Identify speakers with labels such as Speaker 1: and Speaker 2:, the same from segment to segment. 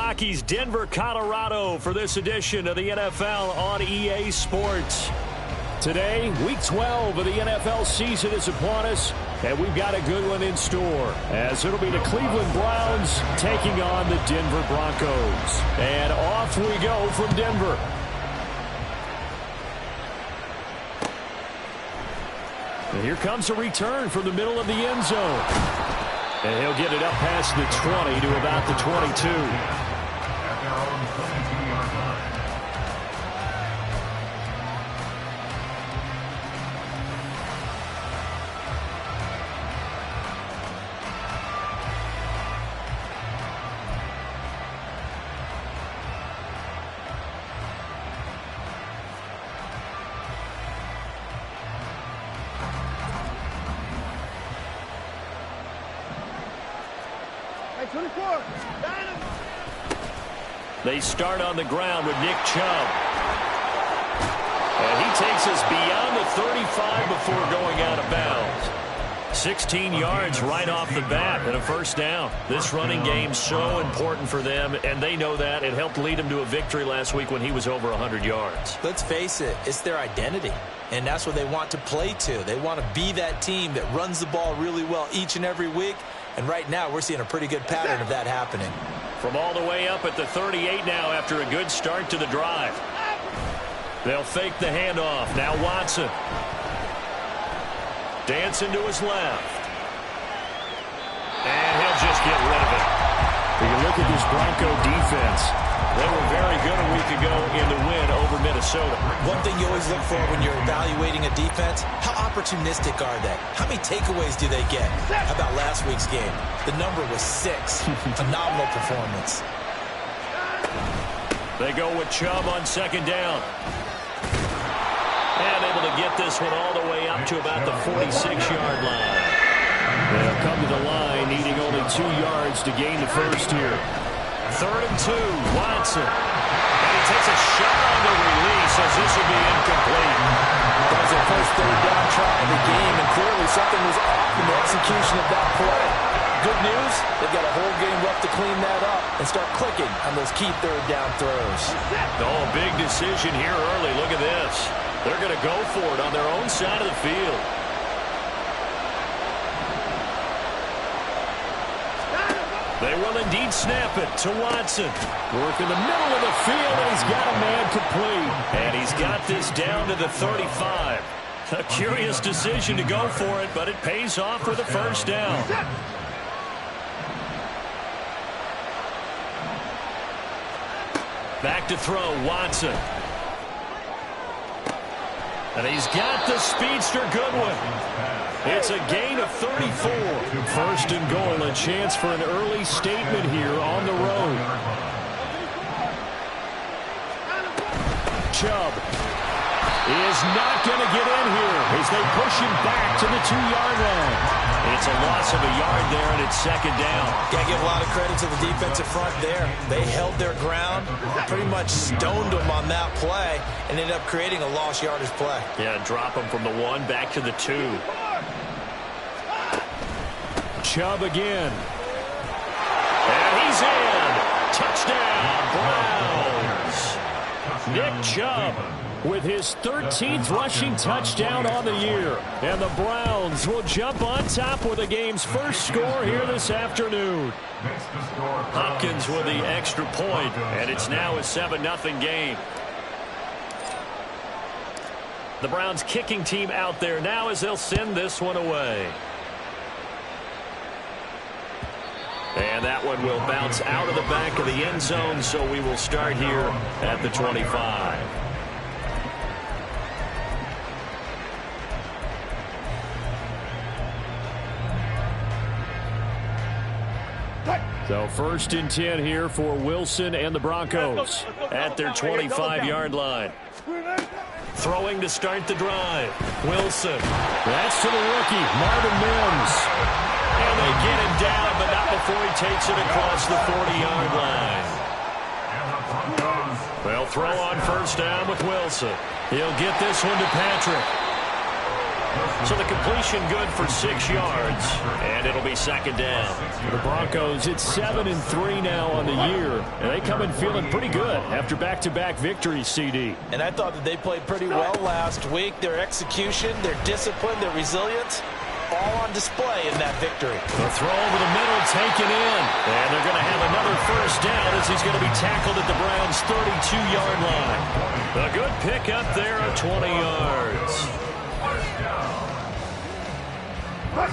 Speaker 1: Rockies, Denver, Colorado for this edition of the NFL on EA Sports. Today, Week 12 of the NFL season is upon us, and we've got a good one in store, as it'll be the Cleveland Browns taking on the Denver Broncos. And off we go from Denver. And here comes a return from the middle of the end zone. And he'll get it up past the 20 to about the 22. They start on the ground with Nick Chubb. And he takes us beyond the 35 before going out of bounds. 16 yards right off the bat and a first down. This running game so important for them, and they know that. It helped lead them to a victory last week when he was over 100 yards.
Speaker 2: Let's face it, it's their identity, and that's what they want to play to. They want to be that team that runs the ball really well each and every week, and right now we're seeing a pretty good pattern of that happening.
Speaker 1: From all the way up at the 38 now after a good start to the drive. They'll fake the handoff. Now Watson. Dancing to his left. And he'll just get rid of it. When you look at this Bronco defense, they were very good a week ago in the win over Minnesota.
Speaker 2: One thing you always look for when you're evaluating a defense, how opportunistic are they? How many takeaways do they get? How about last week's game? The number was 6. Phenomenal performance.
Speaker 1: They go with Chubb on second down. And able to get this one all the way up to about the 46-yard line. They'll come to the line, needing only 2 yards to gain the first here. 3rd and 2, Watson. And he takes a shot on the release as this will be incomplete.
Speaker 3: That was their first third down try of the game, and clearly something was off in the execution of that play. Good news, they've got a whole game left to clean that up and start clicking on those key third down throws.
Speaker 1: Oh, big decision here early. Look at this. They're going to go for it on their own side of the field. They will indeed snap it to Watson. Work in the middle of the field, and he's got a man complete. And he's got this down to the 35. A curious decision to go for it, but it pays off with a first down. Back to throw, Watson. And he's got the speedster Goodwin. It's a gain of 34. 1st and goal, a chance for an early statement here on the road. Chubb is not going to get in here as they push him back to the 2-yard line. It's a loss of a yard there, and it's second down.
Speaker 2: Got to give a lot of credit to the defensive front there. They held their ground, pretty much stoned them on that play, and ended up creating a lost yardage play.
Speaker 1: Yeah, drop them from the 1 back to the 2. Chubb again. And he's in. Touchdown, Browns. Nick Chubb with his 13th rushing touchdown on the year. And the Browns will jump on top with the game's first score here this afternoon. Hopkins with the extra point, and it's now a 7-0 game. The Browns kicking team out there now as they'll send this one away. And that one will bounce out of the back of the end zone, so we will start here at the 25. So 1st and 10 here for Wilson and the Broncos at their 25-yard line. Throwing to start the drive. Wilson. That's to the rookie, Marvin Mims. And they get him down, but not before he takes it across the 40-yard line. They'll throw on first down with Wilson. He'll get this one to Patrick. So the completion good for 6 yards, and it'll be second down. For the Broncos, it's 7-3 now on the year, and they come in feeling pretty good after back-to-back victories, CD.
Speaker 3: And I thought that they played pretty well last week. Their execution, their discipline, their resilience, all on display in that victory.
Speaker 1: The throw over the middle, taken in. And they're going to have another first down as he's going to be tackled at the Browns' 32-yard line. A good pick up there of 20 yards.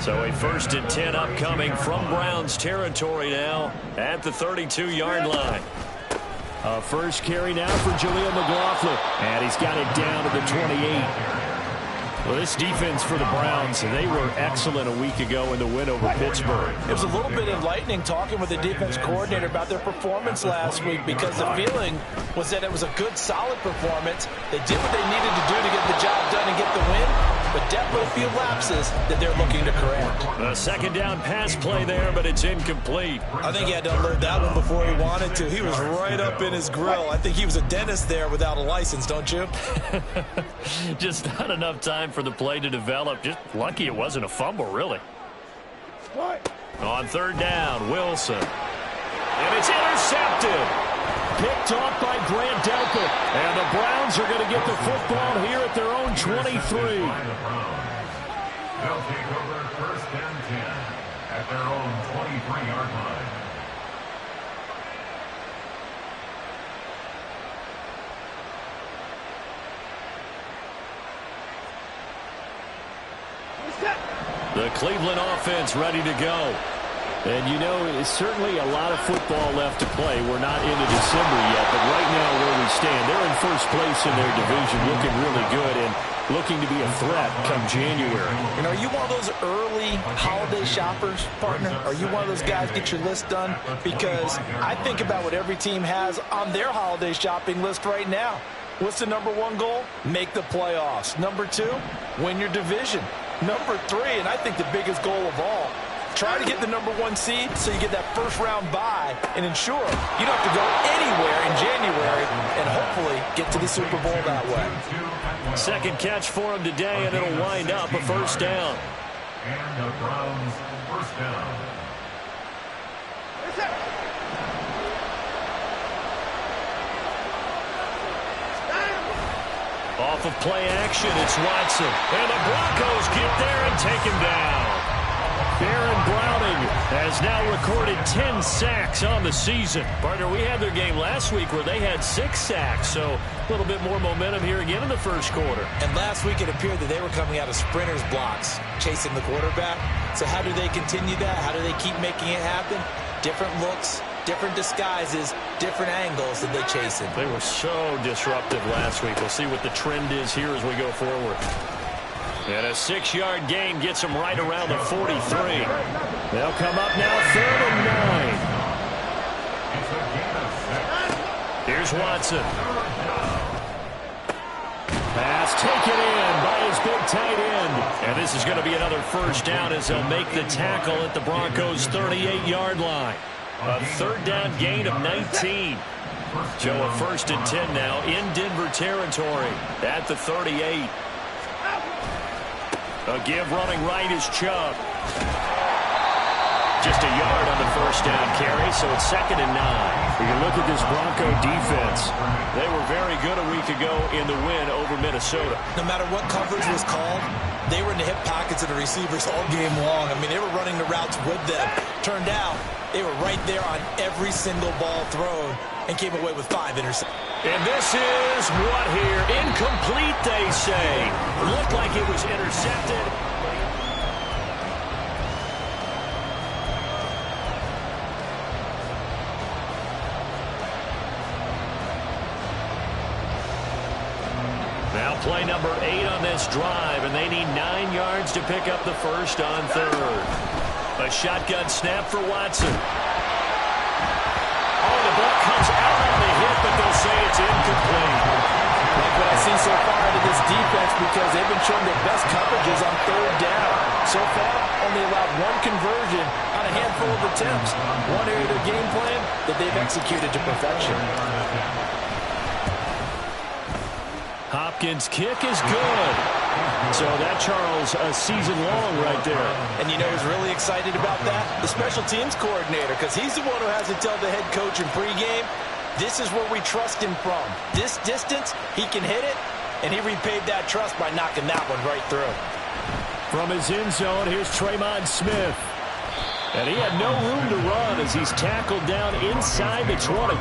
Speaker 1: So a 1st and 10 upcoming from Browns territory now at the 32-yard line. A first carry now for Jaleel McLaughlin. And he's got it down to the 28. Well, this defense for the Browns, they were excellent a week ago in the win over Pittsburgh.
Speaker 3: It was a little bit enlightening talking with the defense coordinator about their performance last week because the feeling was that it was a good, solid performance. They did what they needed to do to get the job done and get the win, but definitely a few lapses that they're looking to correct.
Speaker 1: A second down pass play there, but it's incomplete.
Speaker 2: I think he had to unload that one before he wanted to. He was right up in his grill. I think he was a dentist there without a license, don't you?
Speaker 1: Just not enough time for the play to develop. Just lucky it wasn't a fumble, really. On third down, Wilson. And it's intercepted. Picked off by Grant Delpit. And the Browns are going to get the football here at their own 23.
Speaker 4: They'll take over 1st and 10 at their own 23-yard line.
Speaker 1: The Cleveland offense ready to go. And, you know, it's certainly a lot of football left to play. We're not into December yet, but right now where we stand, they're in first place in their division, looking really good and looking to be a threat come January.
Speaker 3: And are you one of those early holiday shoppers, partner? Are you one of those guys get your list done? Because I think about what every team has on their holiday shopping list right now. What's the number 1 goal? Make the playoffs. Number 2, win your division. Number 3, and I think the biggest goal of all, try to get the number 1 seed so you get that first-round bye and ensure you don't have to go anywhere in January and hopefully get to the Super Bowl that way.
Speaker 1: Second catch for him today, and it'll wind up a first down.
Speaker 4: And the Browns' first down.
Speaker 1: Off of play action, it's Watson. And the Broncos get there and take him down. Baron Browning has now recorded 10 sacks on the season. Partner, we had their game last week where they had 6 sacks, so a little bit more momentum here again in the first quarter.
Speaker 2: And last week it appeared that they were coming out of sprinters blocks, chasing the quarterback. So how do they continue that? How do they keep making it happen? Different looks, different disguises, different angles that they chase in.
Speaker 1: They were so disruptive last week. We'll see what the trend is here as we go forward. And a 6-yard gain gets them right around the 43. They'll come up now 3rd and 9. Here's Watson. Pass taken in by his big tight end. And this is going to be another first down as they'll make the tackle at the Broncos' 38-yard line. A 3rd down gain of 19. So a 1st and 10 now in Denver territory at the 38. A give running right is Chubb. Just a yard on the first down carry, so it's 2nd and 9. You can look at this Bronco defense. They were very good a week ago in the win over Minnesota.
Speaker 2: No matter what coverage was called, they were in the hip pockets of the receivers all game long. I mean, they were running the routes with them. Turned out, they were right there on every single ball thrown and came away with 5 interceptions.
Speaker 1: And this is what here? Incomplete, they say. Looked like it was intercepted. Now play number 8 on this drive, and they need 9 yards to pick up the first on 3rd. A shotgun snap for Watson. Oh, the ball comes out on the hit, but they'll say it's incomplete.
Speaker 3: Like what I see so far out of this defense, because they've been showing their best coverages on 3rd down. So far, only allowed 1 conversion on a handful of attempts. One area of their game plan that they've executed to perfection.
Speaker 1: Hopkins' kick is good. So that, Charles, a season long right there.
Speaker 2: And you know who's really excited about that? The special teams coordinator, because he's the one who has to tell the head coach in pregame, this is where we trust him from. This distance, he can hit it, and he repaid that trust by knocking that one right through.
Speaker 1: From his end zone, here's Tremon Smith. And he had no room to run as he's tackled down inside the 20.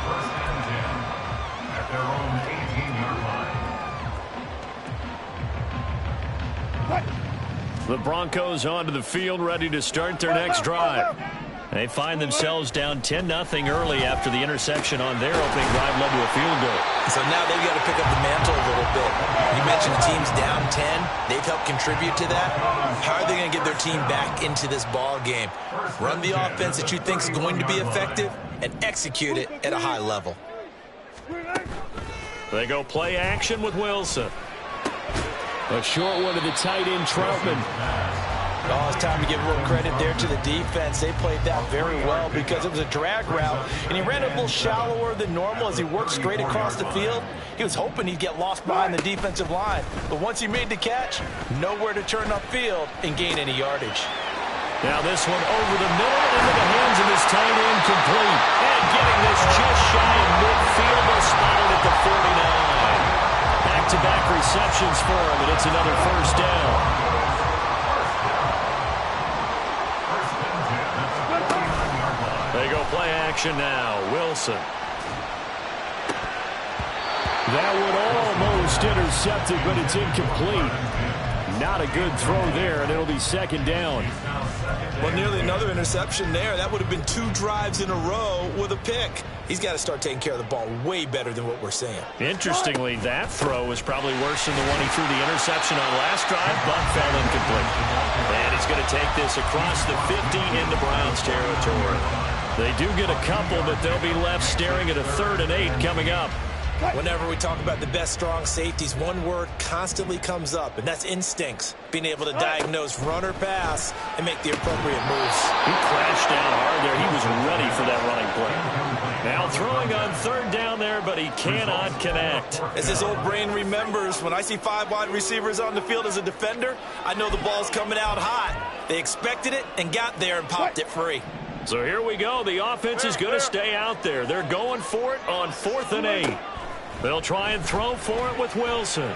Speaker 4: At their own 18-yard line.
Speaker 1: The Broncos onto the field, ready to start their next drive. They find themselves down 10-0 early after the interception on their opening drive led to a field goal.
Speaker 2: So now they've got to pick up the mantle a little bit. You mentioned the team's down 10. They've helped contribute to that. How are they going to get their team back into this ball game? Run the offense that you think is going to be effective and execute it at a high level.
Speaker 1: They go play action with Wilson. A short one to the tight end, Troutman.
Speaker 2: Oh, it's time to give a little credit there to the defense. They played that very well because it was a drag route, and he ran a little shallower than normal as he worked straight across the field. He was hoping he'd get lost behind the defensive line, but once he made the catch, nowhere to turn upfield and gain any yardage.
Speaker 1: Now this one over the middle into the hands of his tight end, complete. And getting this just shy of midfield, they'll spot it at the 49. Back-to-back receptions for him, and it's another first down. They go play action now. Wilson. That one almost intercepted, but it's incomplete. Not a good throw there, and it'll be second down.
Speaker 2: Well, nearly another interception there. That would have been 2 drives in a row with a pick. He's got to start taking care of the ball way better than what we're seeing.
Speaker 1: Interestingly, that throw was probably worse than the one he threw the interception on last drive, but fell incomplete. And he's going to take this across the 50 into Browns territory. They do get a couple, but they'll be left staring at a 3rd and 8 coming up.
Speaker 2: Whenever we talk about the best strong safeties, one word constantly comes up, and that's instincts. Being able to diagnose run or pass and make the appropriate moves.
Speaker 1: He crashed down hard there. He was ready for that running play. Now throwing on 3rd down there, but he cannot connect.
Speaker 2: As his old brain remembers, when I see 5 wide receivers on the field as a defender, I know the ball's coming out hot. They expected it and got there and popped it free.
Speaker 1: So here we go. The offense is going to stay out there. They're going for it on 4th and 8. They'll try and throw for it with Wilson.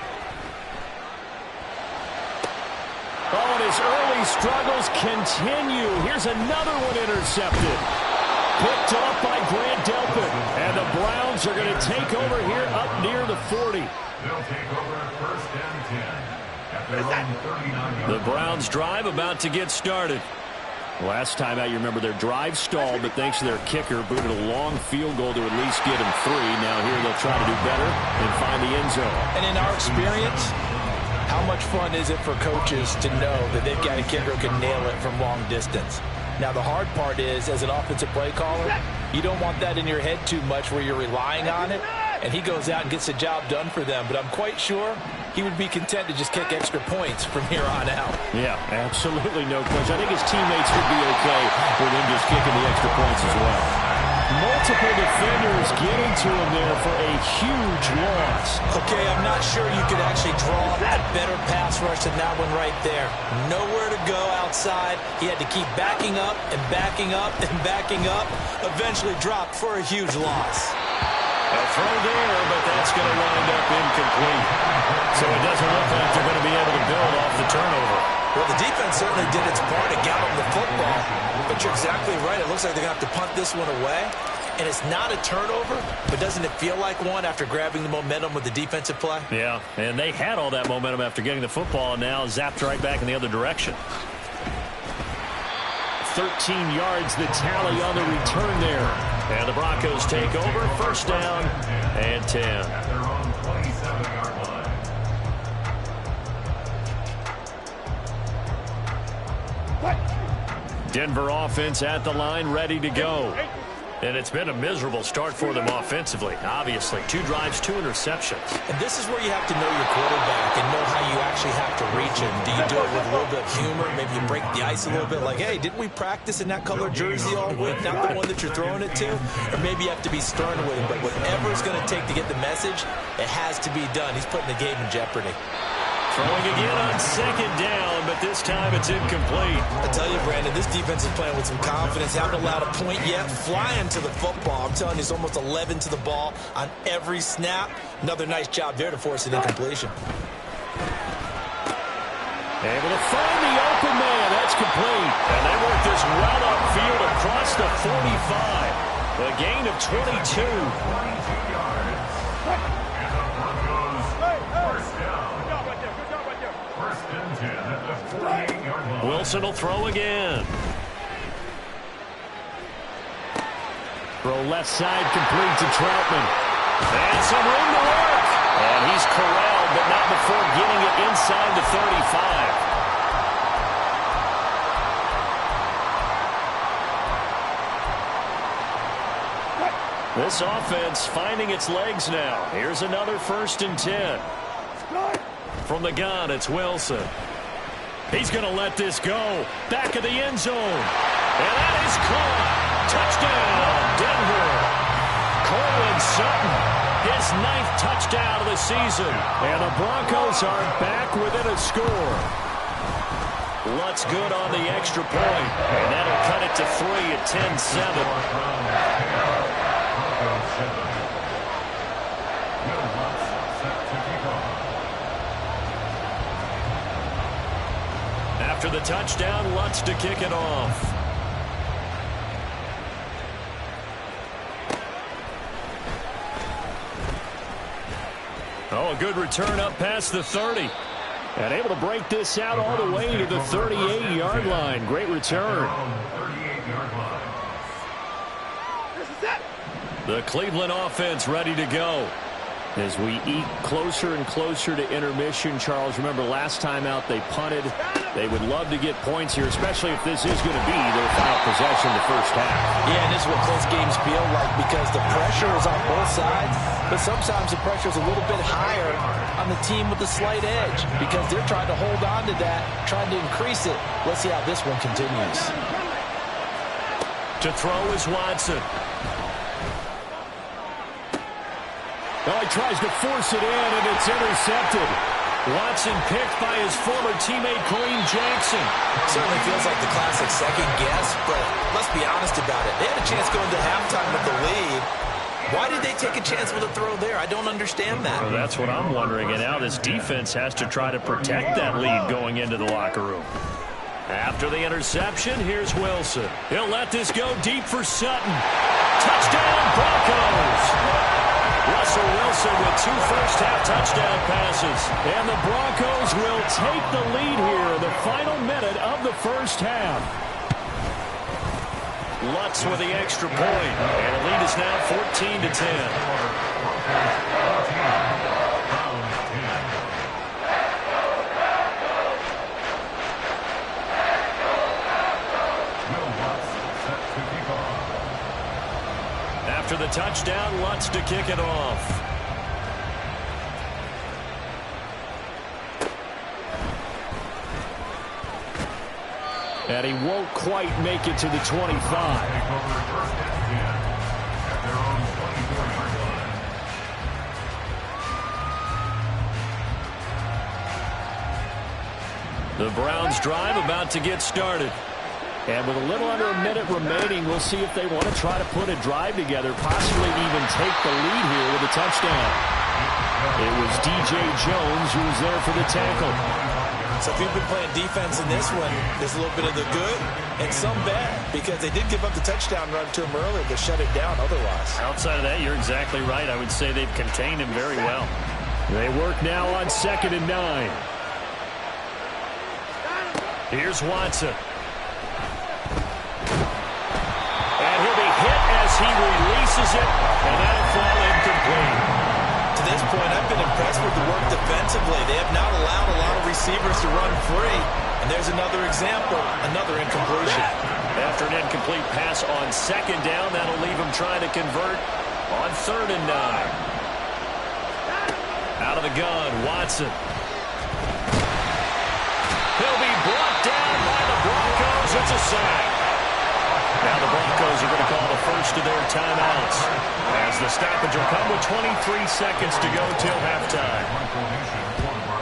Speaker 1: Oh, and his early struggles continue. Here's another one intercepted. Picked up by Grant Delpit. And the Browns are going to take over here up near the 40.
Speaker 4: They'll take over 1st and 10 at their own 39-yard.
Speaker 1: The Browns drive about to get started. Last time out, you remember their drive stalled, but thanks to their kicker, booted a long field goal to at least get him 3. Now here they'll try to do better and find the end zone.
Speaker 2: And in our experience, how much fun is it for coaches to know that they've got a kicker who can nail it from long distance? Now, the hard part is, as an offensive play caller, you don't want that in your head too much where you're relying on it, and he goes out and gets the job done for them. But I'm quite sure he would be content to just kick extra points from here on out.
Speaker 1: Yeah, absolutely no question. I think his teammates would be okay with him just kicking the extra points as well. Multiple defenders getting to him there for a huge loss.
Speaker 2: Okay, I'm not sure you could actually draw a better pass rush than that one right there. Nowhere to go outside. He had to keep backing up and backing up and backing up. Eventually dropped for a huge loss.
Speaker 1: A throw there, but that's going to wind up incomplete. So it doesn't look like they're going to be able to build off the turnover.
Speaker 2: Well, the defense certainly did its part to got him the football. But you're exactly right. It looks like they're going to have to punt this one away. And it's not a turnover, but doesn't it feel like one after grabbing the momentum with the defensive play?
Speaker 1: Yeah, and they had all that momentum after getting the football, and now zapped right back in the other direction. 13 yards, the tally on the return there. And the Broncos take over, 1st down and 10.
Speaker 4: At their own 27-yard line.
Speaker 1: Denver offense at the line, ready to go. And it's been a miserable start for them offensively, obviously. 2 drives, 2 interceptions.
Speaker 2: And this is where you have to know your quarterback and know how you actually have to reach him. Do you do it with a little bit of humor? Maybe you break the ice a little bit like, hey, didn't we practice in that color jersey all week? Not the one that you're throwing it to? Or maybe you have to be stern with him. But whatever it's going to take to get the message, it has to be done. He's putting the game in jeopardy.
Speaker 1: Throwing again on second down, but this time it's incomplete.
Speaker 2: I tell you, Brandon, this defense is playing with some confidence. Haven't allowed a point yet. Flying to the football. I'm telling you, it's almost 11 to the ball on every snap. Another nice job there to force an incompletion.
Speaker 1: Able to find the open man. That's complete. And they work this well upfield across the 45. A gain of 22. Wilson will throw again. Throw left side complete to Troutman. And some room to work. And he's corralled, but not before getting it inside the 35. This offense finding its legs now. Here's another 1st and 10. From the gun, it's Wilson. He's going to let this go. Back of the end zone. And that is caught. Touchdown, Denver. Cortland Sutton, his 9th touchdown of the season. And the Broncos are back within a score. Lutz good on the extra point. And that'll cut it to 3 at 10-7. After the touchdown, Lutz to kick it off. Oh, a good return up past the 30. And able to break this out all the way to the 38-yard line. Great return. The Cleveland offense ready to go. As we eat closer and closer to intermission, Charles, remember last time out they punted. They would love to get points here, especially if this is going to be their final possession of the first half.
Speaker 2: Yeah, and this is what close games feel like because the pressure is on both sides, but sometimes the pressure is a little bit higher on the team with the slight edge because they're trying to hold on to that, trying to increase it. Let's see how this one continues.
Speaker 1: To throw is Watson. Oh, he tries to force it in, and it's intercepted. Watson picked by his former teammate Kareem Jackson.
Speaker 2: Certainly feels like the classic second guess, but let's be honest about it. They had a chance going to halftime with the lead. Why did they take a chance with a throw there? I don't understand that.
Speaker 1: Well, that's what I'm wondering, and now this defense has to try to protect that lead going into the locker room. After the interception, here's Wilson. He'll let this go deep for Sutton. Touchdown, Broncos! Russell Wilson with 2 first-half touchdown passes. And the Broncos will take the lead here in the final minute of the first half. Lutz with the extra point. And the lead is now 14-10. After the touchdown, Lutz to kick it off. And he won't quite make it to the 25. The Browns drive about to get started. And with a little under a minute remaining, we'll see if they want to try to put a drive together, possibly even take the lead here with a touchdown. It was DJ Jones who was there for the tackle.
Speaker 2: So if you've been playing defense in this one, there's a little bit of the good and some bad because they did give up the touchdown run to him earlier to shut it down otherwise.
Speaker 1: Outside of that, you're exactly right. I would say they've contained him very well. They work now on 2nd and 9. Here's Watson. He releases it, and that'll fall incomplete.
Speaker 2: To this point, I've been impressed with the work defensively. They have not allowed a lot of receivers to run free. And there's another example, another incompletion.
Speaker 1: After an incomplete pass on 2nd down, that'll leave him trying to convert on 3rd and 9. Out of the gun, Watson. He'll be brought down by the Broncos. It's a sack. Now the Broncos are going to call the first of their timeouts as the stoppage will come with 23 seconds to go till halftime.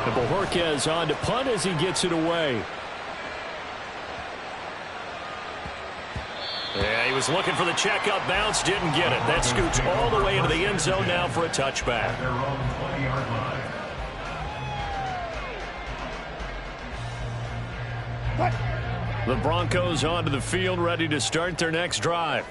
Speaker 1: And Bojorquez on to punt as he gets it away. Yeah, he was looking for the checkup bounce, didn't get it. That scoots all the way into the end zone now for a touchback.
Speaker 4: Their own 20-yard line.
Speaker 1: The Broncos onto the field, ready to start their next drive.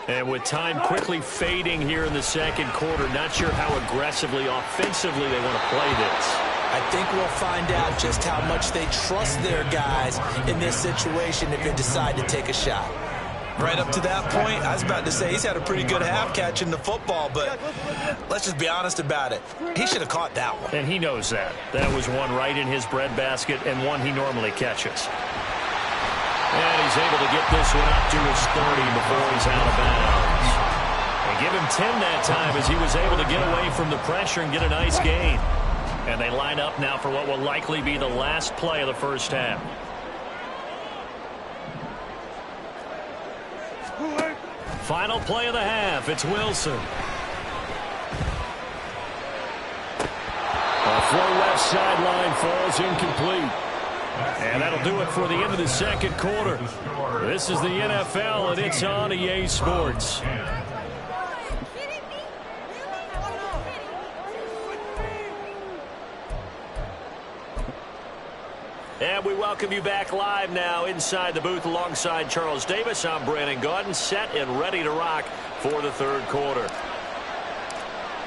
Speaker 1: And with time quickly fading here in the second quarter, not sure how aggressively, offensively they want to play this.
Speaker 2: I think we'll find out just how much they trust their guys in this situation if they decide to take a shot. Right up to that point, I was about to say he's had a pretty good half catching the football, but let's just be honest about it. He should have caught that one.
Speaker 1: And he knows that. That was one right in his breadbasket and one he normally catches. And he's able to get this one up to his 30 before he's out of bounds. And give him 10 that time as he was able to get away from the pressure and get a nice gain. And they line up now for what will likely be the last play of the first half. Final play of the half. It's Wilson. A throw left sideline falls incomplete. And that'll do it for the end of the second quarter. This is the NFL, and it's on EA Sports. And we welcome you back live now inside the booth alongside Charles Davis. I'm Brandon Gaudin, set and ready to rock for the third quarter.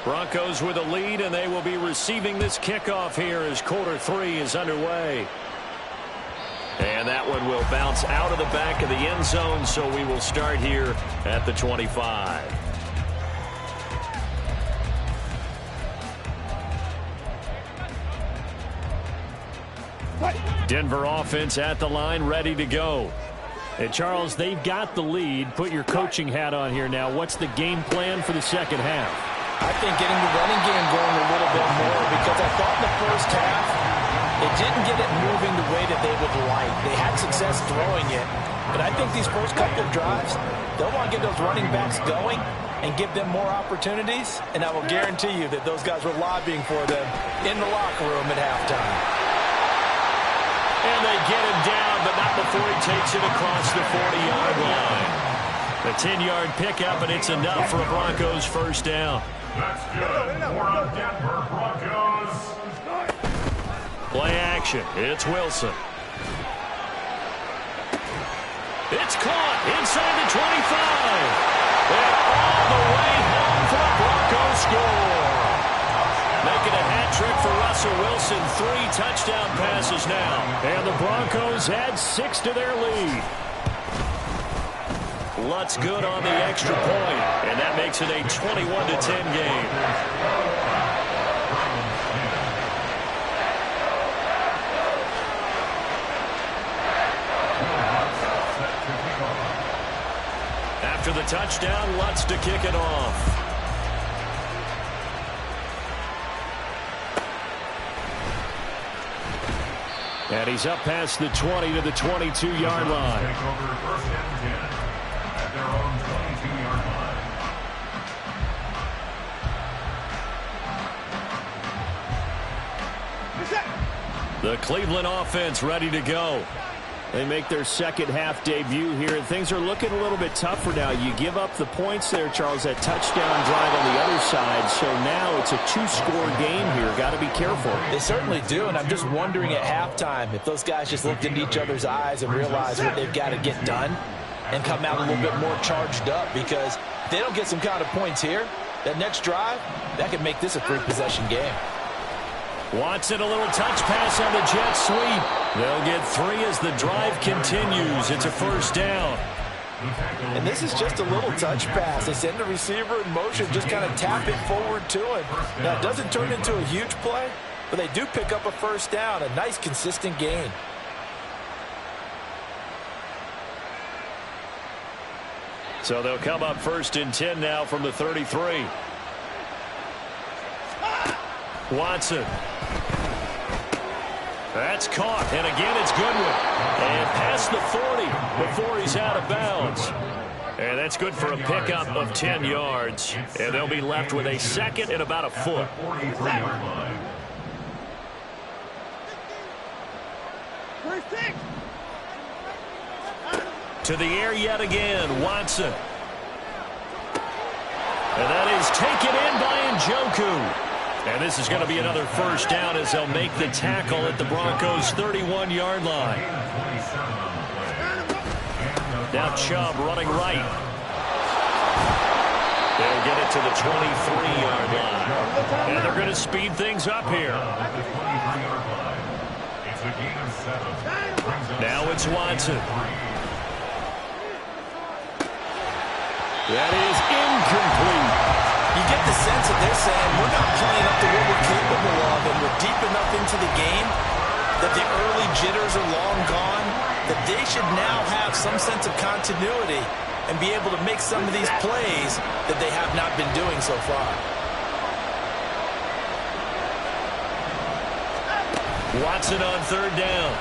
Speaker 1: Broncos with a lead, and they will be receiving this kickoff here as quarter three is underway. And that one will bounce out of the back of the end zone, so we will start here at the 25. Denver offense at the line, ready to go. And Charles, they've got the lead. Put your coaching hat on here now. What's the game plan for the second half?
Speaker 2: I think getting the running game going a little bit more, because I thought in the first half it didn't get it moving the way that they would like. They had success throwing it, but I think these first couple of drives, they'll want to get those running backs going and give them more opportunities, and I will guarantee you that those guys were lobbying for them in the locker room at halftime.
Speaker 1: And they get him down, but not before he takes it across the 40-yard line. The 10-yard pickup, and it's enough for a Broncos first down.
Speaker 4: That's good for the Denver Broncos.
Speaker 1: Play action. It's Wilson. It's caught inside the 25. And all the way home for a Broncos score. Making a hat trick for Russell Wilson. 3 touchdown passes now. And the Broncos add 6 to their lead. Lutz good on the extra point. And that makes it a 21-10 game. After the touchdown, Lutz to kick it off. And he's up past the 20 to the 22-yard line.
Speaker 4: Take over first and 10 at their own 22-yard line.
Speaker 1: The Cleveland offense ready to go. They make their second half debut here, and things are looking a little bit tougher now. You give up the points there, Charles, that touchdown drive on the other side, so now it's a 2-score game here. Got to be careful.
Speaker 2: They certainly do, and I'm just wondering at halftime if those guys just looked into each other's eyes and realized what they've got to get done and come out a little bit more charged up, because if they don't get some kind of points here, that next drive, that could make this a 3-possession game.
Speaker 1: Watson, a little touch pass on the jet sweep. They'll get 3 as the drive continues. It's a first down.
Speaker 2: And this is just a little touch pass. They send the receiver in motion, just kind of tap it forward to him. Now, it doesn't turn into a huge play, but they do pick up a first down, a nice, consistent gain.
Speaker 1: So they'll come up first and 10 now from the 33. Watson. That's caught, and again it's Goodwin. And past the 40 before he's out of bounds. And that's good for a pickup of 10 yards. And they'll be left with a second and about a foot. To the air yet again, Watson. And that is taken in by Njoku. And this is going to be another first down as they'll make the tackle at the Broncos' 31-yard line. Now Chubb running right. They'll get it to the 23-yard line. And they're going to speed things up here. Now it's Watson. That is incomplete.
Speaker 2: You get the sense that they're saying we're not playing up to what we're capable of, and we're deep enough into the game that the early jitters are long gone, that they should now have some sense of continuity and be able to make some of these plays that they have not been doing so far.
Speaker 1: Watson on third down.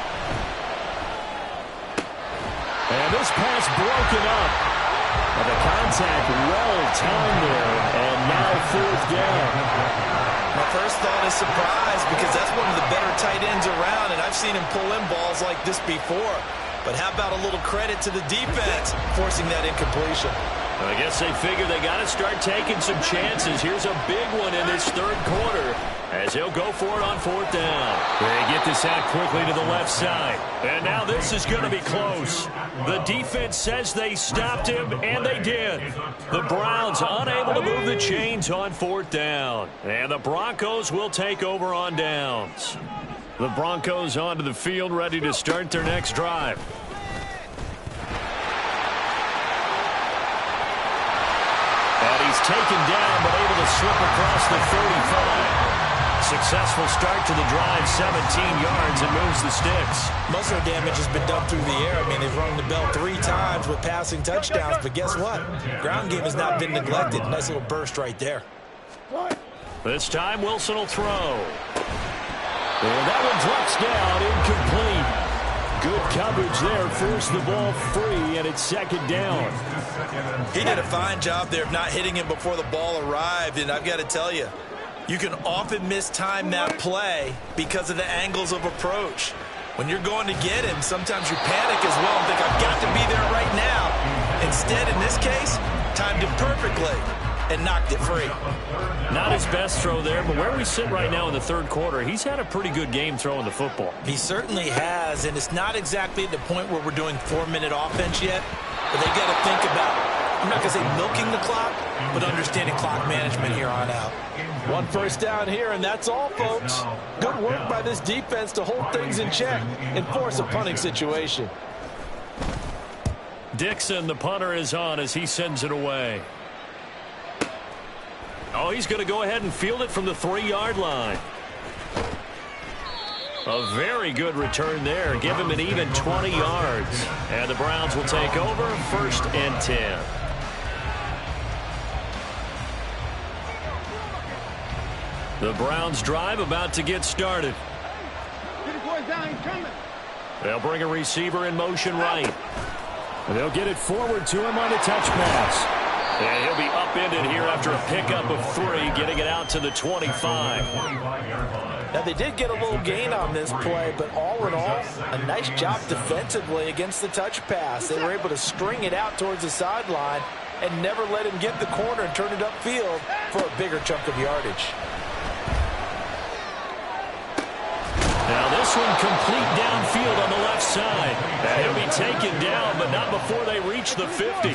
Speaker 1: And this pass broken up. And the contact well-timed there, and now fourth down.
Speaker 2: My first thought is surprise because that's one of the better tight ends around, and I've seen him pull in balls like this before. But how about a little credit to the defense forcing that incompletion?
Speaker 1: I guess they figure they got to start taking some chances. Here's a big one in this third quarter as he'll go for it on fourth down. They get this out quickly to the left side. And now this is going to be close. The defense says they stopped him, and they did. The Browns unable to move the chains on fourth down. And the Broncos will take over on downs. The Broncos onto the field ready to start their next drive. And he's taken down, but able to slip across the 35. Successful start to the drive, 17 yards, and moves the sticks.
Speaker 2: Muscle damage has been done through the air. I mean, they've rung the bell 3 times with passing touchdowns, but guess what? Ground game has not been neglected. Nice little burst right there.
Speaker 1: This time, Wilson will throw. And that one drops down, incomplete. Good coverage there, forced the ball free, and it's second down.
Speaker 2: He did a fine job there of not hitting him before the ball arrived, and I've got to tell you, you can often mistime that play because of the angles of approach. When you're going to get him, sometimes you panic as well and think, I've got to be there right now. Instead, in this case, timed it perfectly and knocked it free.
Speaker 1: Not his best throw there, but where we sit right now in the third quarter, he's had a pretty good game throwing the football.
Speaker 2: He certainly has, and it's not exactly at the point where we're doing 4-minute offense yet, but they've got to think about, I'm not going to say milking the clock, but understanding clock management here on out.
Speaker 3: One first down here, and that's all, folks. Good work by this defense to hold things in check and force a punting situation.
Speaker 1: Dixon, the punter, is on as he sends it away. Oh, he's going to go ahead and field it from the 3-yard line. A very good return there. Give him an even 20 yards. And the Browns will take over, 1st and 10. The Browns drive about to get started. They'll bring a receiver in motion right. And they'll get it forward to him on a touch pass. And he'll be upended here after a pickup of 3, getting it out to the 25.
Speaker 3: Now, they did get a little gain on this play, but all in all, a nice job defensively against the touch pass. They were able to string it out towards the sideline and never let him get the corner and turn it upfield for a bigger chunk of yardage.
Speaker 1: Now this one complete downfield on the left side. And he'll be taken down, but not before they reach the 50.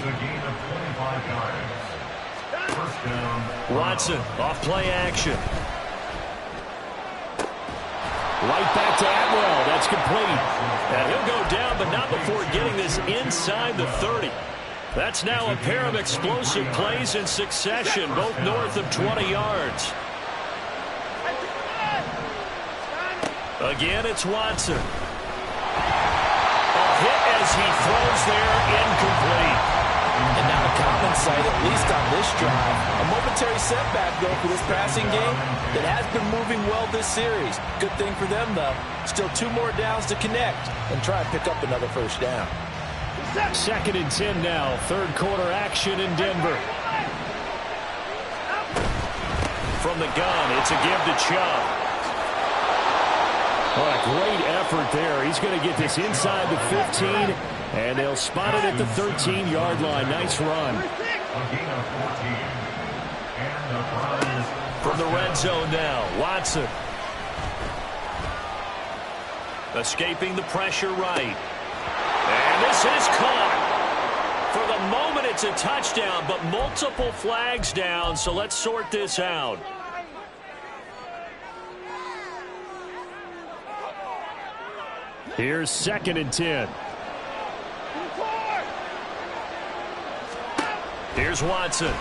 Speaker 1: Watson off play action. Right back to Atwell. That's complete. And he'll go down, but not before getting this inside the 30. That's now a pair of explosive plays in succession, both north of 20 yards. Again, it's Watson. A hit as he throws there, incomplete.
Speaker 3: And now a common sight, at least on this drive. A momentary setback, though, for this passing game that has been moving well this series. Good thing for them, though. Still 2 more downs to connect and try and pick up another first down.
Speaker 1: 2nd and 10 now. Third quarter action in Denver. From the gun, it's a give to Chubb. What a great effort there. He's going to get this inside the 15, and they'll spot it at the 13-yard line. Nice run. From the red zone now, Watson. Escaping the pressure right. And this is caught. For the moment, it's a touchdown, but multiple flags down, so let's sort this out. Here's 2nd and 10. Here's Watson.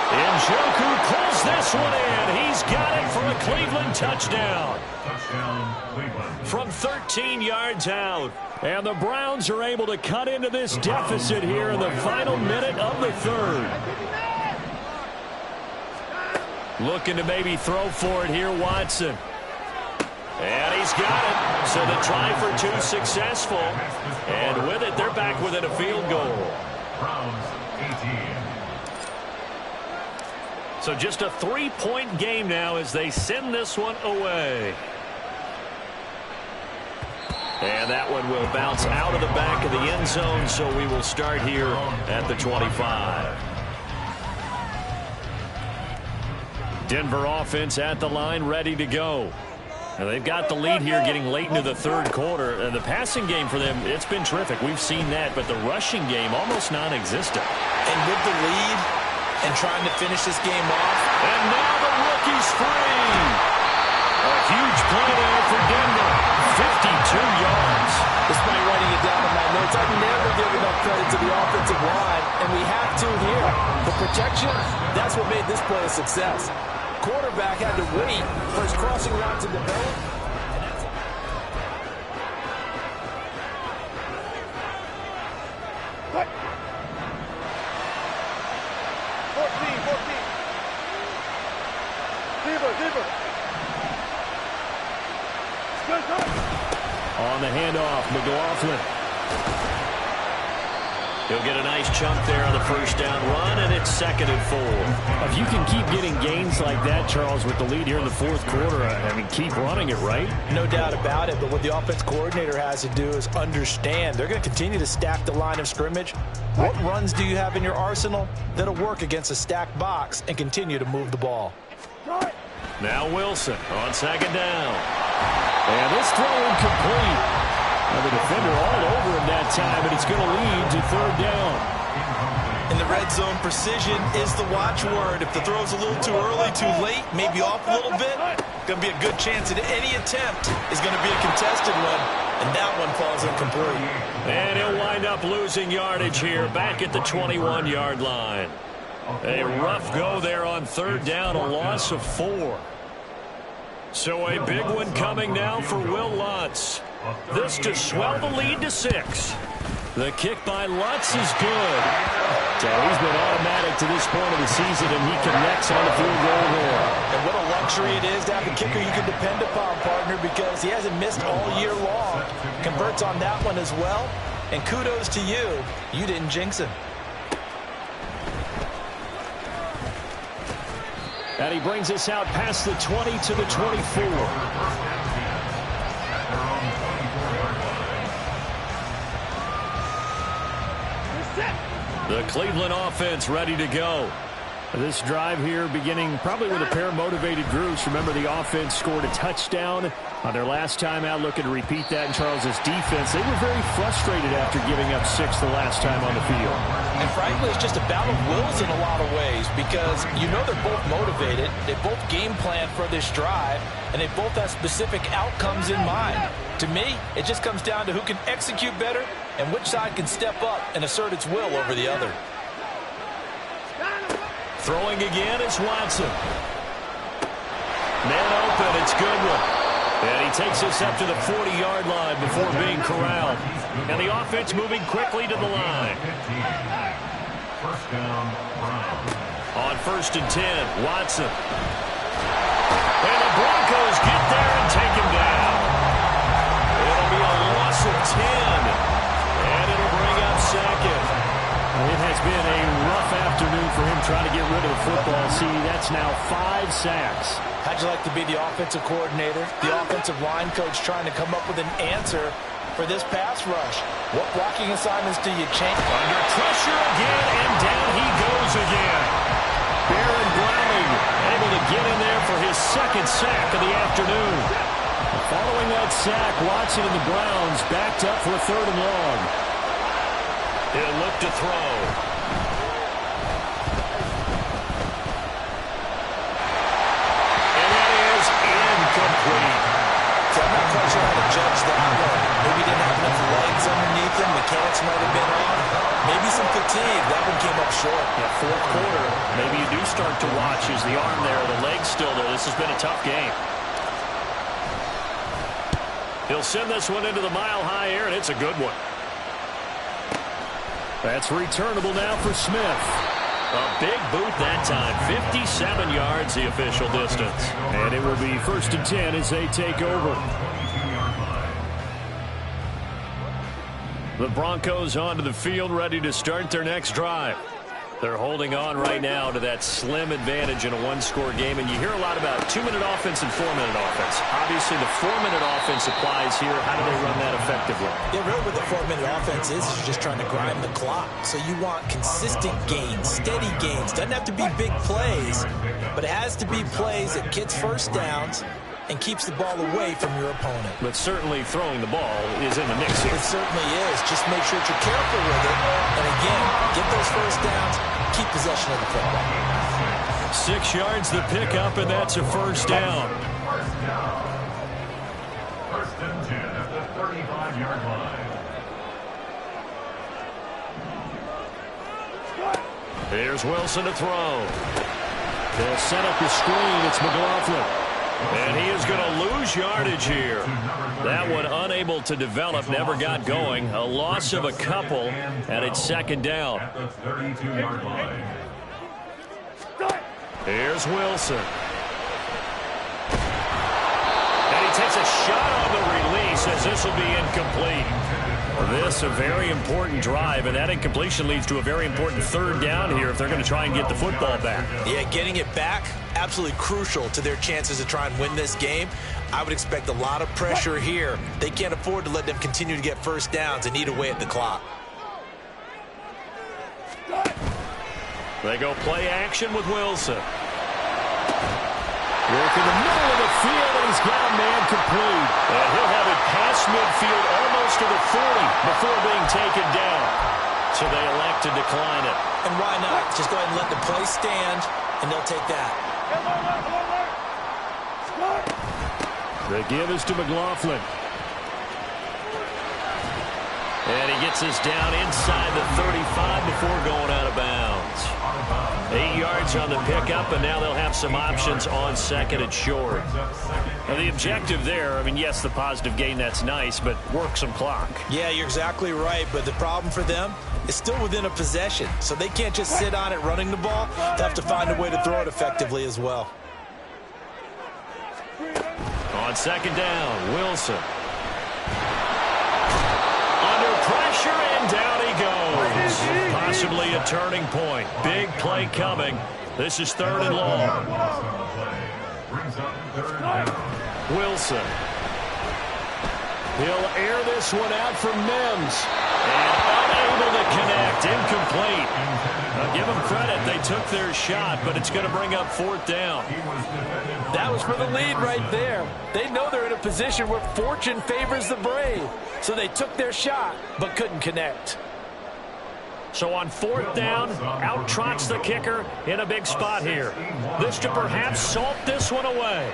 Speaker 1: Njoku pulls this one in. He's got it for a Cleveland touchdown. From 13 yards out. And the Browns are able to cut into this deficit here in the final minute of the third. Looking to maybe throw for it here, Watson. And he's got it. So the try for 2 successful. And with it, they're back within a field goal.
Speaker 4: Browns 18.
Speaker 1: So just a 3-point game now as they send this one away. And that one will bounce out of the back of the end zone, so we will start here at the 25. Denver offense at the line, ready to go. Now they've got the lead here getting late into the third quarter. The passing game for them, it's been terrific. We've seen that, but the rushing game almost non-existent.
Speaker 2: And with the lead and trying to finish this game off.
Speaker 1: And now the rookie's free. A huge play there for Denver. 52 yards.
Speaker 2: Despite writing it down in my notes, I never give enough credit to the offensive line, and we have to here. The protection, that's what made this play a success. Quarterback had to wait for his crossing route to develop.
Speaker 1: On the handoff, McLaughlin. He'll get a nice chunk there on the first down run, and it's 2nd and 4. If you can keep getting gains like that, Charles, with the lead here in the fourth quarter, I mean, keep running it, right?
Speaker 2: No doubt about it, but what the offense coordinator has to do is understand. They're going to continue to stack the line of scrimmage. What runs do you have in your arsenal that'll work against a stacked box and continue to move the ball?
Speaker 1: Now Wilson on 2nd down. And this throw incomplete. Now the defender all over him that time, and it's going to lead to 3rd down.
Speaker 2: In the red zone, precision is the watchword. If the throw's a little too early, too late, maybe off a little bit, going to be a good chance that any attempt is going to be a contested one, and that one falls incomplete.
Speaker 1: And he'll wind up losing yardage here back at the 21-yard line. A rough go there on 3rd down, a loss of 4. So a big one coming now for Will Lutz. This to swell the lead to 6. The kick by Lutz is good. So he's been automatic to this point of the season, and he connects on the field goal there.
Speaker 2: And what a luxury it is to have a kicker you can depend upon, partner, because he hasn't missed all year long. Converts on that one as well. And kudos to you. You didn't jinx him.
Speaker 1: And he brings us out past the 20 to the 24. The Cleveland offense ready to go. This drive here beginning probably with a pair of motivated groups. Remember, the offense scored a touchdown on their last time out. Looking to repeat that in Charles's defense. They were very frustrated after giving up 6 the last time on the field.
Speaker 2: And frankly, it's just a battle of wills in a lot of ways, because you know they're both motivated. They both game plan for this drive, and they both have specific outcomes in mind. To me, it just comes down to who can execute better and which side can step up and assert its will over the other.
Speaker 1: Throwing again is Watson. Man open, it's Goodwin. And he takes us up to the 40-yard line before being corralled. And the offense moving quickly to the line.
Speaker 4: First down, Browns.
Speaker 1: On 1st and 10, Watson. And the Broncos get there and take him down. It'll be a loss of 10. And it'll bring up 2nd. It has been a rough afternoon for him trying to get rid of the football. See, that's now 5 sacks.
Speaker 2: How'd you like to be the offensive coordinator, the offensive line coach trying to come up with an answer for this pass rush? What blocking assignments do you change?
Speaker 1: Under pressure again, and down he goes again. Baron Browning able to get in there for his 2nd sack of the afternoon. Following that sack, Watson and the Browns backed up for a 3rd and long. He'll look to throw. And that is incomplete.
Speaker 2: So I'm not quite sure how to judge that one. Maybe he didn't have enough legs underneath him. Mechanics might have been on. Maybe some fatigue. That one came up short.
Speaker 1: Yeah, 4th quarter. Maybe you do start to watch. Is the arm there? The leg's still there. This has been a tough game. He'll send this one into the mile-high air, and it's a good one. That's returnable now for Smith. A big boot that time. 57 yards, the official distance. And it will be 1st and 10 as they take over. The Broncos onto the field, ready to start their next drive. They're holding on right now to that slim advantage in a 1-score game, and you hear a lot about 2-minute offense and 4-minute offense. Obviously, the 4-minute offense applies here. How do they run that effectively?
Speaker 2: Yeah, really what the 4-minute offense is you're just trying to grind the clock. So you want consistent gains, steady gains. Doesn't have to be big plays, but it has to be plays that gets first downs and keeps the ball away from your opponent.
Speaker 1: But certainly throwing the ball is in the mix here.
Speaker 2: It certainly is. Just make sure that you're careful with it. And again, get those first downs, keep possession of the football.
Speaker 1: 6 yards the pickup, and that's a 1st down.
Speaker 4: 1st and 10 at the 35-yard line.
Speaker 1: Here's Wilson to throw. They'll set up the screen. It's McLaughlin. And he is going to lose yardage here. That one unable to develop, never got going. A loss of a couple, and it's 2nd down.
Speaker 4: At the 32-yard line.
Speaker 1: Here's Wilson. And he takes a shot on the release as this will be incomplete. This a very important drive, and that incompletion leads to a very important 3rd down here if they're going to try and get the football back.
Speaker 2: Yeah, getting it back, absolutely crucial to their chances to try and win this game. I would expect a lot of pressure here. They can't afford to let them continue to get first downs and eat away at the clock.
Speaker 1: They go play action with Wilson. Work in the middle of the field, and he's got a man complete. And he'll have it past midfield almost to the 40 before being taken down. So they elect to decline it.
Speaker 2: And why not? Just go ahead and let the play stand, and they'll take that.
Speaker 1: The give is to McLaughlin. And he gets us down inside the 35 before going out of bounds. 8 yards on the pickup, and now they'll have some options on 2nd and short. Now the objective there, I mean, yes, the positive gain, that's nice, but work some clock.
Speaker 2: Yeah, you're exactly right, but the problem for them is still within a possession. So they can't just sit on it running the ball. They have to find a way to throw it effectively as well.
Speaker 1: On 2nd down, Wilson. Under pressure, and down he goes. Possibly a turning point. Big play coming. This is 3rd and long. Wilson. He'll air this one out for Mims. And unable to connect. Incomplete. Now give them credit. They took their shot, but it's going to bring up 4th down.
Speaker 3: That was for the lead right there. They know they're in a position where fortune favors the brave. So they took their shot, but couldn't connect.
Speaker 1: So on 4th down, out trots the kicker in a big spot here. This to perhaps salt this one away.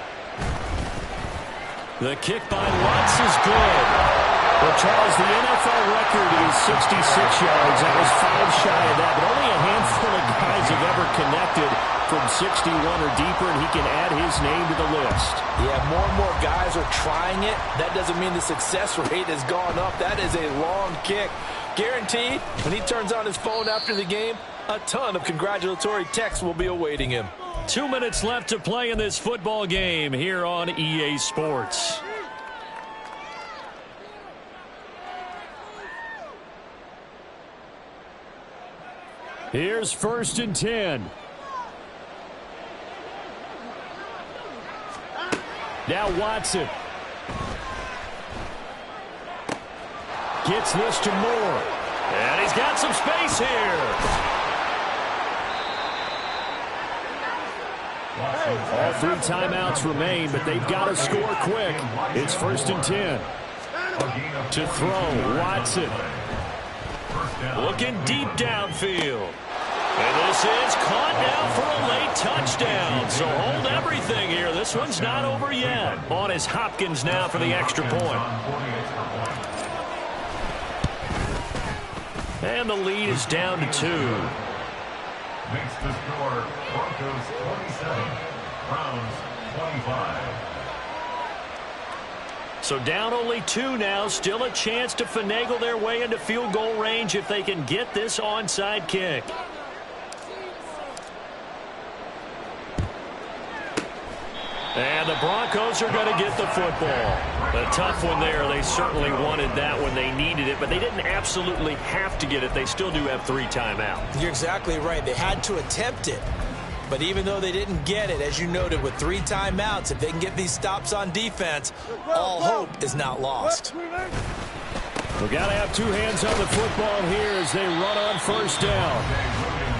Speaker 1: The kick by Lutz is good. Well, Charles, the NFL record is 66 yards. That was 5 shy of that, but only a handful of guys have ever connected from 61 or deeper, and he can add his name to the list.
Speaker 3: Yeah, more and more guys are trying it. That doesn't mean the success rate has gone up. That is a long kick. Guaranteed, when he turns on his phone after the game, a ton of congratulatory texts will be awaiting him.
Speaker 1: 2 minutes left to play in this football game here on EA Sports. Here's 1st and 10. Now Watson. Gets this to Moore. And he's got some space here. All 3 timeouts remain, but they've got to score quick. It's 1st and 10. To throw, Watson. Looking deep downfield. And this is caught now for a late touchdown. So hold everything here. This one's not over yet. On is Hopkins now for the extra point. And the lead is down to 2.
Speaker 4: Makes the score Broncos 27, Browns 25.
Speaker 1: So down only 2 now. Still a chance to finagle their way into field goal range if they can get this onside kick. And the Broncos are going to get the football. A tough one there. They certainly wanted that when they needed it, but they didn't absolutely have to get it. They still do have 3 timeouts.
Speaker 2: You're exactly right. They had to attempt it. But even though they didn't get it, as you noted, with 3 timeouts, if they can get these stops on defense, all hope is not lost.
Speaker 1: We've got to have 2 hands on the football here as they run on 1st down.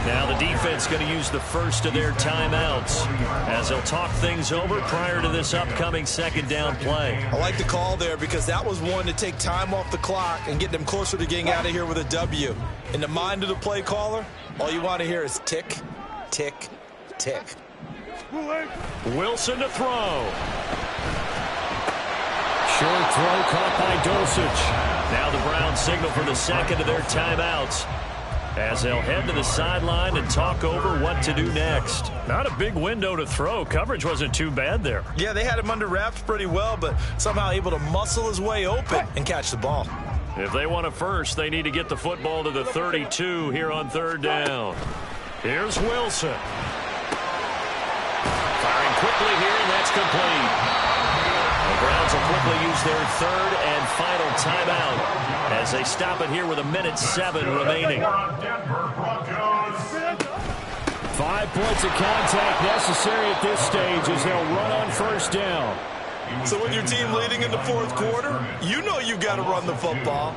Speaker 1: Now the defense going to use the first of their timeouts as they'll talk things over prior to this upcoming 2nd down play.
Speaker 2: I like the call there because that was one to take time off the clock and get them closer to getting out of here with a W. In the mind of the play caller, all you want to hear is tick, tick, tick.
Speaker 1: Wilson to throw. Short throw caught by Dulcich. Now the Browns signal for the 2nd of their timeouts as they'll head to the sideline and talk over what to do next. Not a big window to throw. Coverage wasn't too bad there.
Speaker 2: Yeah, they had him under wraps pretty well, but somehow able to muscle his way open and catch the ball.
Speaker 1: If they want it first, they need to get the football to the 32 here on 3rd down. Here's Wilson. Firing quickly here, and that's complete. The Browns will quickly use their 3rd and final timeout as they stop it here with 1:07 remaining. 5 points of contact necessary at this stage as they'll run on 1st down.
Speaker 2: So when your team leading in the 4th quarter, you know you've got to run the football.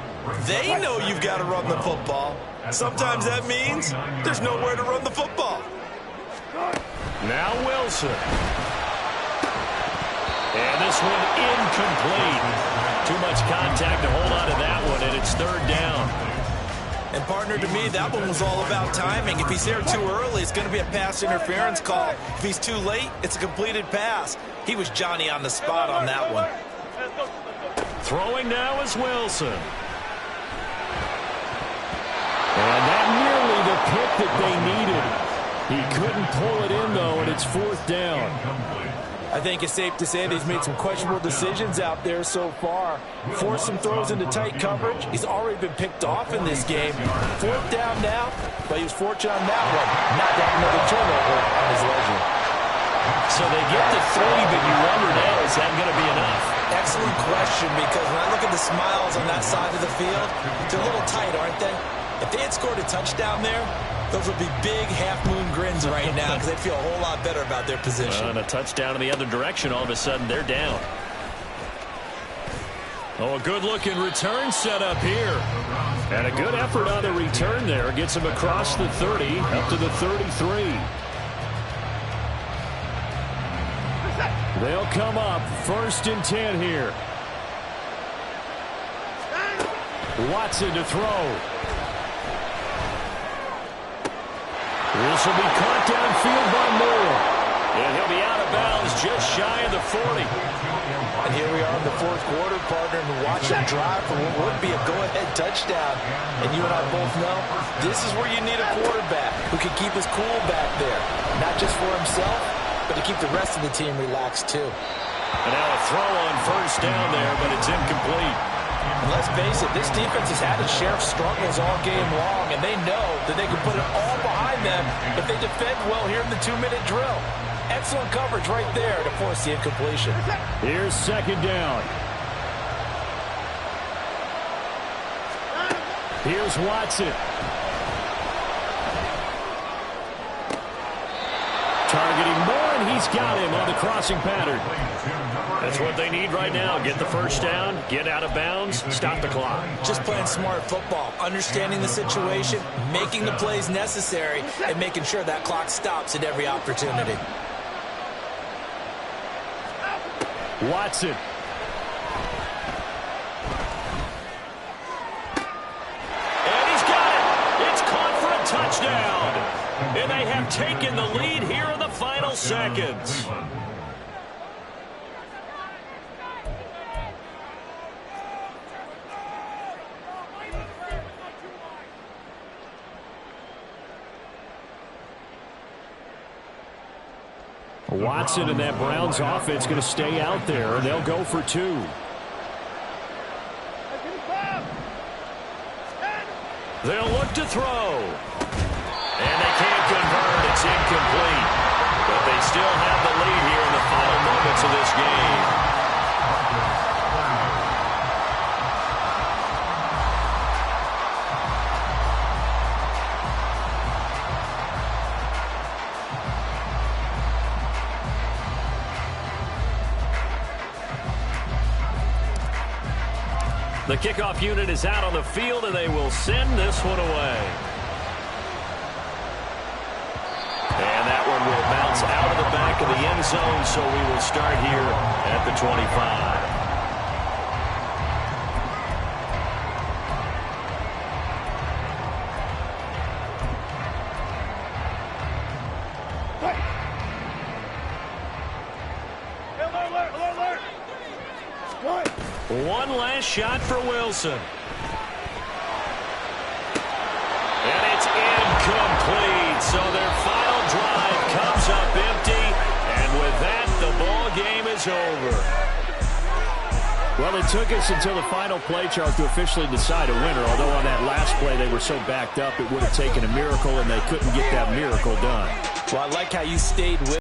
Speaker 2: They know you've got to run the football. Sometimes that means there's nowhere to run the football.
Speaker 1: Now Wilson. And this one incomplete. Too much contact to hold on to that one, and it's 3rd down.
Speaker 2: And, partner, to me, that one was all about timing. If he's there too early, it's going to be a pass interference call. If he's too late, it's a completed pass. He was Johnny on the spot on that one.
Speaker 1: Throwing now is Wilson. And that nearly the pick that they needed. He couldn't pull it in, though, and it's 4th down.
Speaker 2: I think it's safe to say that he's made some questionable decisions out there so far. Forced some throws into tight coverage. He's already been picked off in this game. 4th down now, but he was fortunate on that one. Not to have another turnover on his leisure.
Speaker 1: So they get to 3, but you wonder now, is that going to be enough?
Speaker 2: Excellent question, because when I look at the smiles on that side of the field, they're a little tight, aren't they? If they had scored a touchdown there, those would be big half-moon grins right now because they'd feel a whole lot better about their position.
Speaker 1: And a touchdown in the other direction, all of a sudden they're down. Oh, a good-looking return set up here. And a good effort on the return there. Gets him across the 30, up to the 33. They'll come up 1st and 10 here. Watson to throw. This will be caught downfield by Moore. And he'll be out of bounds just shy of the 40.
Speaker 2: And here we are in the 4th quarter, partner, and watch him drive for what would be a go-ahead touchdown. And you and I both know this is where you need a quarterback who can keep his cool back there. Not just for himself, but to keep the rest of the team relaxed, too.
Speaker 1: And now a throw on 1st down there, but it's incomplete.
Speaker 2: And let's face it, this defense has had its share of struggles all game long, and they know that they can put it all behind them if they defend well here in the 2-minute drill. Excellent coverage right there to force the incompletion.
Speaker 1: Here's 2nd down. Here's Watson. Targeting more, and he's got him on the crossing pattern. That's what they need right now. Get the first down, get out of bounds, stop the clock.
Speaker 2: Just playing smart football, understanding the situation, making the plays necessary, and making sure that clock stops at every opportunity.
Speaker 1: Watson. And he's got it. It's caught for a touchdown. And they have taken the lead here in the final seconds. Watson and that Browns offense going to stay out there, and they'll go for two. They'll look to throw. And they can't convert. It's incomplete. But they still have the lead here in the final moments of this game. The kickoff unit is out on the field, and they will send this one away. And that one will bounce out of the back of the end zone, so we will start here at the 25. One last shot for Wilson. And it's incomplete. So their final drive comes up empty. And with that, the ball game is over. Well, it took us until the final play chart to officially decide a winner. Although on that last play they were so backed up, it would have taken a miracle, and they couldn't get that miracle done.
Speaker 2: Well, I like how you stayed with